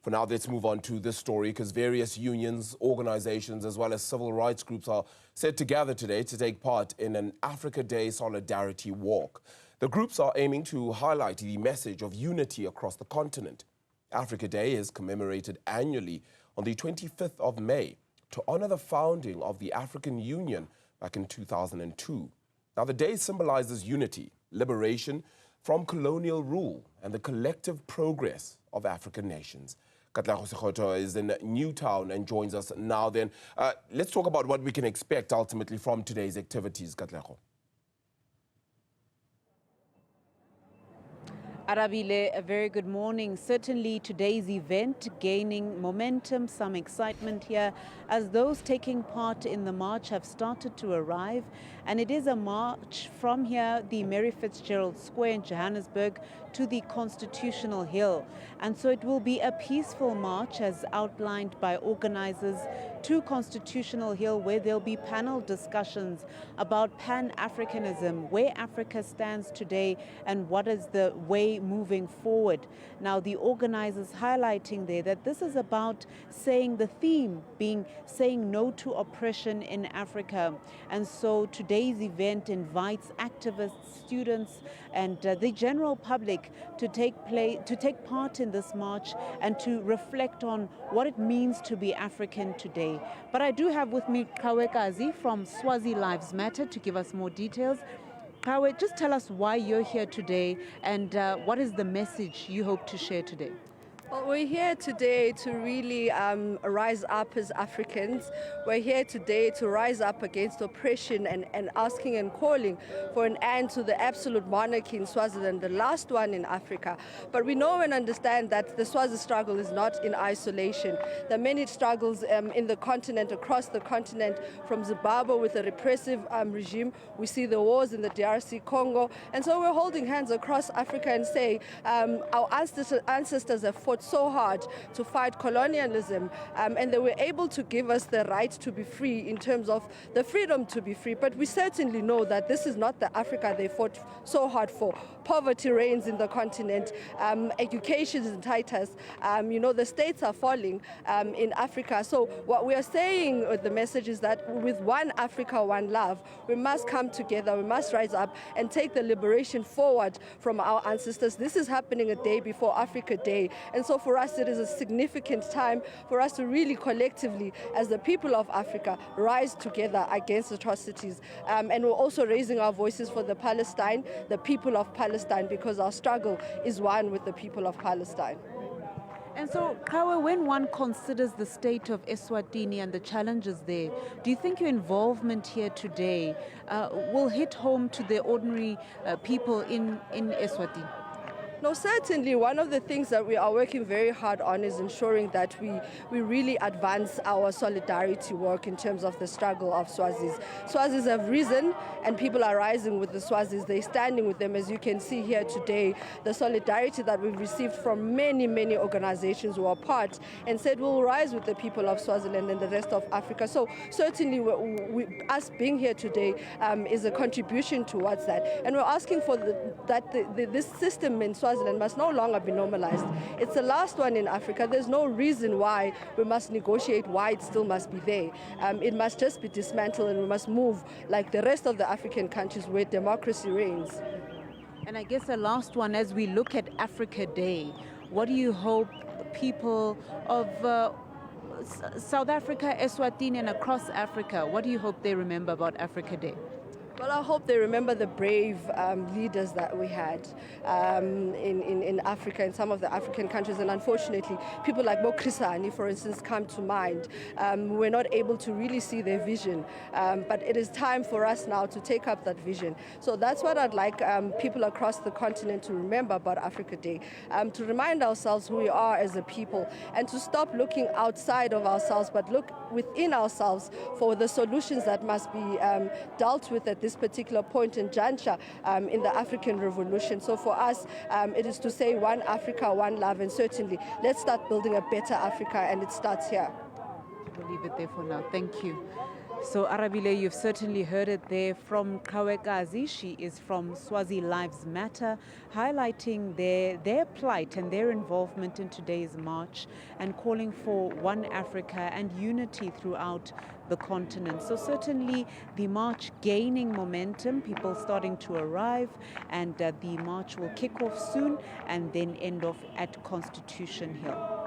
For now, let's move on to this story because various unions, organizations, as well as civil rights groups are set to gather today to take part in an Africa Day solidarity walk. The groups are aiming to highlight the message of unity across the continent. Africa Day is commemorated annually on the 25th of May to honor the founding of the African Union back in 2002. Now, the day symbolizes unity, liberation from colonial rule, and the collective progress of African nations. Sekhotho is in Newtown and joins us now. Then let's talk about what we can expect ultimately from today's activities. Katlego. Arabile, a very good morning. Certainly today's event gaining momentum, some excitement here as those taking part in the march have started to arrive. And it is a march from here, the Mary Fitzgerald Square in Johannesburg, to the Constitutional Hill. And so it will be a peaceful march as outlined by organizers to Constitutional Hill, where there'll be panel discussions about Pan-Africanism, where Africa stands today and what is the way moving forward. Now, the organizers highlighting there that this is about saying the theme being saying no to oppression in Africa. And so today's event invites activists, students, and the general public to take part in this march and to reflect on what it means to be African today. But I do have with me Kawekazi from Swazi Lives Matter to give us more details. Kawe, just tell us why you're here today and what is the message you hope to share today? Well, we're here today to really rise up as Africans. We're here today to rise up against oppression and asking and calling for an end to the absolute monarchy in Swaziland, the last one in Africa. But we know and understand that the Swazi struggle is not in isolation. There are many struggles in the continent, across the continent, from Zimbabwe with a repressive regime. We see the wars in the DRC Congo. And so we're holding hands across Africa and say our ancestors have fought so hard to fight colonialism, and they were able to give us the right to be free in terms of the freedom to be free. But we certainly know that this is not the Africa they fought so hard for. Poverty reigns in the continent, education is in hiatus, the states are falling in Africa. So what we are saying with the message is that with one Africa, one love, we must come together, we must rise up and take the liberation forward from our ancestors. This is happening a day before Africa Day. And so for us, it is a significant time for us to really collectively, as the people of Africa, rise together against atrocities. And we're also raising our voices for the people of Palestine, because our struggle is one with the people of Palestine. And so, Kawe, when one considers the state of Eswatini and the challenges there, do you think your involvement here today will hit home to the ordinary people in Eswatini? No, certainly one of the things that we are working very hard on is ensuring that we really advance our solidarity work in terms of the struggle of Swazis. Swazis have risen and people are rising with the Swazis. They're standing with them, as you can see here today. The solidarity that we've received from many, many organizations who are part and said we'll rise with the people of Swaziland and the rest of Africa. So certainly us being here today is a contribution towards that. And we're asking for this system in Swaziland must no longer be normalized. It's the last one in Africa. There's no reason why we must negotiate why it still must be there. It must just be dismantled, and we must move like the rest of the African countries where democracy reigns. And I guess the last one, as we look at Africa Day, what do you hope people of South Africa, Eswatini, and across Africa, what do you hope they remember about Africa Day? Well, I hope they remember the brave leaders that we had in Africa, in some of the African countries. And unfortunately, people like Bo Krisani, for instance, come to mind. We're not able to really see their vision. But it is time for us now to take up that vision. So that's what I'd like people across the continent to remember about Africa Day, to remind ourselves who we are as a people, and to stop looking outside of ourselves, but look within ourselves for the solutions that must be dealt with at this particular point in juncture in the African Revolution. So for us, it is to say one Africa, one love, and certainly let's start building a better Africa, and it starts here. We'll leave it there for now. Thank you. So Arabile, you've certainly heard it there from Kawekazi. She is from Swazi Lives Matter, highlighting their plight and their involvement in today's march and calling for one Africa and unity throughout the continent. So certainly the march gaining momentum, people starting to arrive, and the march will kick off soon and then end off at Constitution Hill.